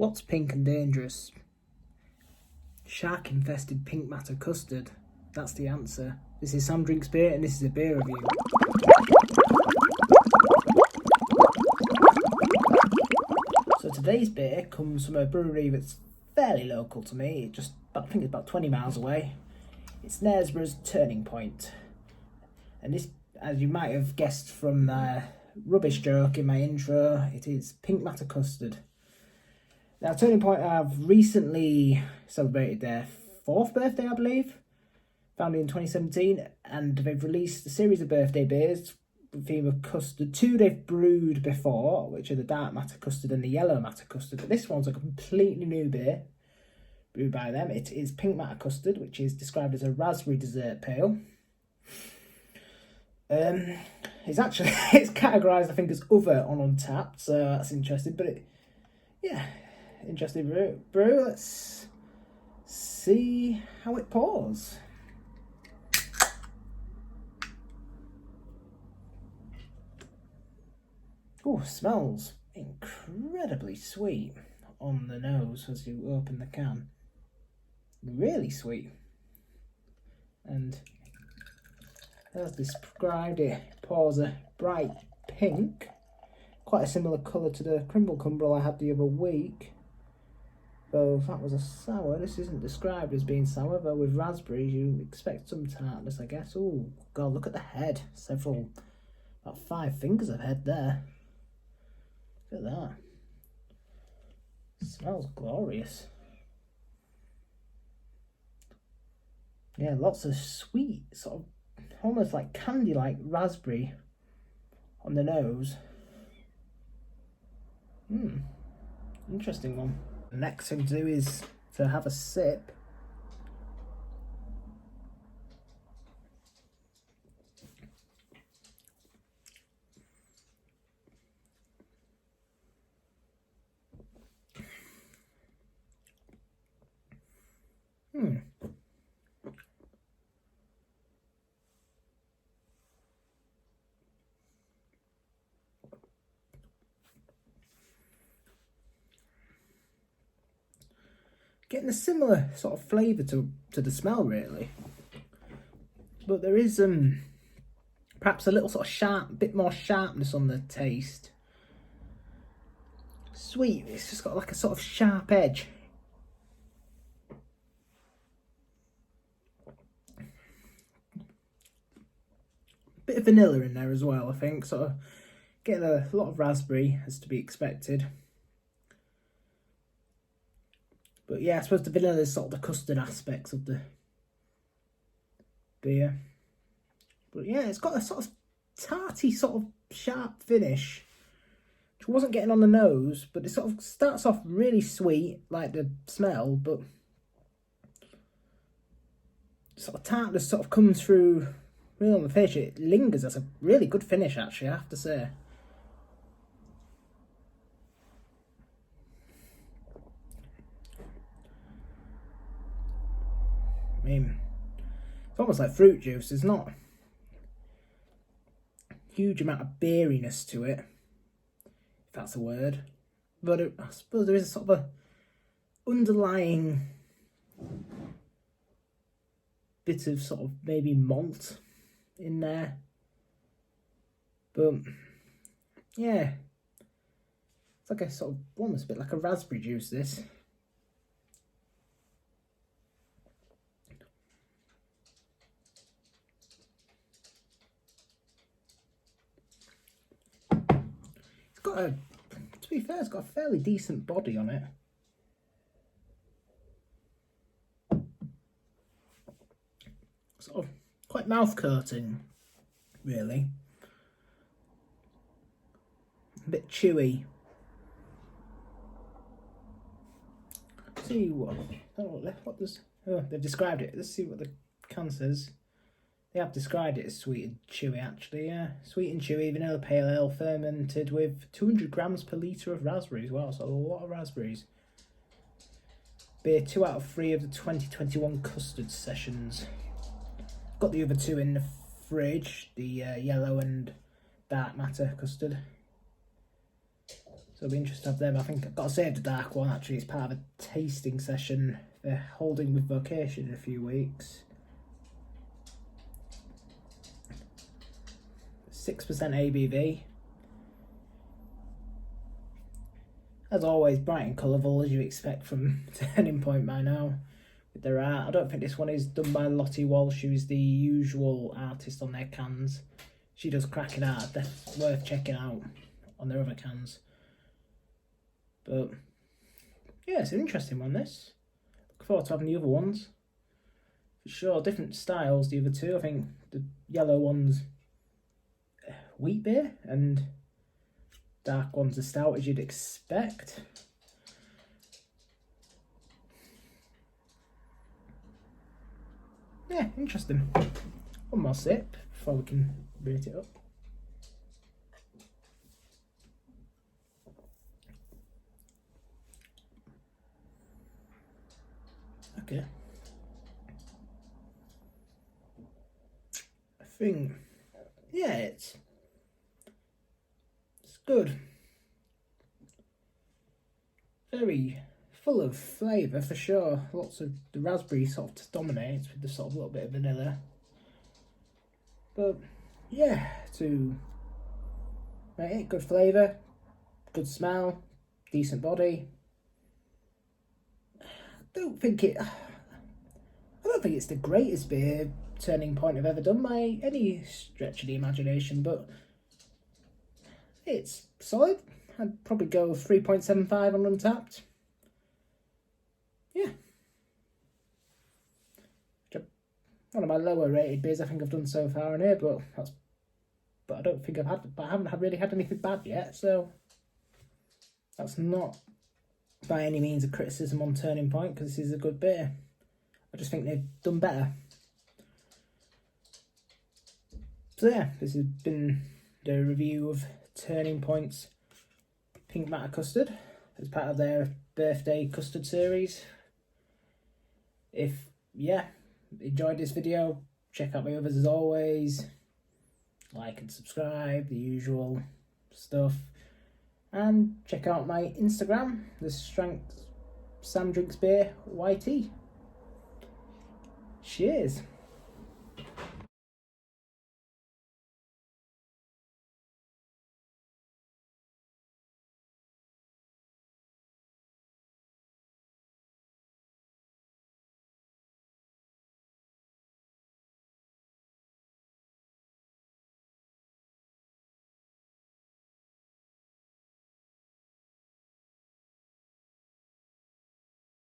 What's pink and dangerous? Shark-infested pink matter custard. That's the answer. This is Sam Drinks Beer and this is a beer review. So today's beer comes from a brewery that's fairly local to me. I think it's about 20 miles away. It's Knaresborough's Turning Point. And this, as you might have guessed from the rubbish joke in my intro, it is pink matter custard. Now, Turning Point have recently celebrated their 4th birthday, I believe, founded in 2017, and they've released a series of birthday beers with the theme of custard. 2 they've brewed before, which are the dark matter custard and the yellow matter custard, but this one's a completely new beer brewed by them. It is pink matter custard, which is described as a raspberry dessert pale. It's categorised, I think, as other on Untappd, so that's interesting, but interesting brew. Let's see how it pours. Oh, smells incredibly sweet on the nose as you open the can. Really sweet. And as described, it pours a bright pink, quite a similar colour to the Crimble Cumbrel I had the other week. Though that was a sour. This isn't described as being sour, though with raspberries you expect some tartness, I guess. Oh god, look at the head. About 5 fingers of head there. Look at that. It smells glorious. Yeah, lots of sweet, sort of almost like candy-like raspberry on the nose. Interesting one. The next thing to do is to have a sip. Getting a similar sort of flavour to the smell, really. But there is perhaps a little sort of bit more sharpness on the taste. Sweet, it's just got like a sort of sharp edge. Bit of vanilla in there as well, I think. Sort of getting a lot of raspberry, as to be expected. But yeah, I suppose the vanilla is sort of the custard aspects of the beer. But yeah, it's got a sort of tarty, sort of sharp finish, which I wasn't getting on the nose, but it sort of starts off really sweet, like the smell, but sort of tartness sort of comes through really on the finish. It lingers. That's a really good finish, actually, I have to say. I mean, it's almost like fruit juice. There's not a huge amount of beeriness to it, if that's a word. But I suppose there is a sort of a underlying bit of sort of maybe malt in there. But yeah, it's like a sort of almost a bit like a raspberry juice, this. To be fair, it's got a fairly decent body on it. Sort of quite mouth coating, really. A bit chewy. Let's see what does. Oh, they've described it. Let's see what the can says. They have described it as sweet and chewy, actually, yeah. Sweet and chewy, vanilla pale ale fermented with 200 grams per litre of raspberries. Wow, so a lot of raspberries. Beer 2 out of 3 of the 2021 Custard sessions. Got the other 2 in the fridge, the yellow and dark matter custard. So it'll be interesting to have them. I think I've got to save the dark one, actually. It's part of a tasting session they're holding with Vocation in a few weeks. 6% ABV. As always, bright and colourful, as you expect from Turning Point by now. With their art. I don't think this one is done by Lottie Walsh, who's the usual artist on their cans. She does cracking art, definitely worth checking out on their other cans. But yeah, it's an interesting one, this. Look forward to having the other ones. For sure, different styles, the other two. I think the yellow one's wheat beer and dark one's a stout, as you'd expect. Yeah, interesting. One more sip before we can rate it up. Okay. I think, yeah, it's good. Very full of flavour for sure. Lots of the raspberry sort of dominates with the sort of little bit of vanilla. But yeah, to make it, good flavour, good smell, decent body. I don't think it's the greatest beer Turning Point I've ever done by any stretch of the imagination, but it's solid. I'd probably go 3.75 on Untappd. Yeah. One of my lower rated beers I think I've done so far in here, but I don't think I haven't really had anything bad yet, so that's not by any means a criticism on Turning Point, because this is a good beer. I just think they've done better. So yeah, this has been the review of Turning Point's Pink Matter Custard as part of their birthday custard series. If enjoyed this video, check out my others as always. Like and subscribe, the usual stuff. And check out my Instagram, the Strength SamDrinksBeer93. Cheers.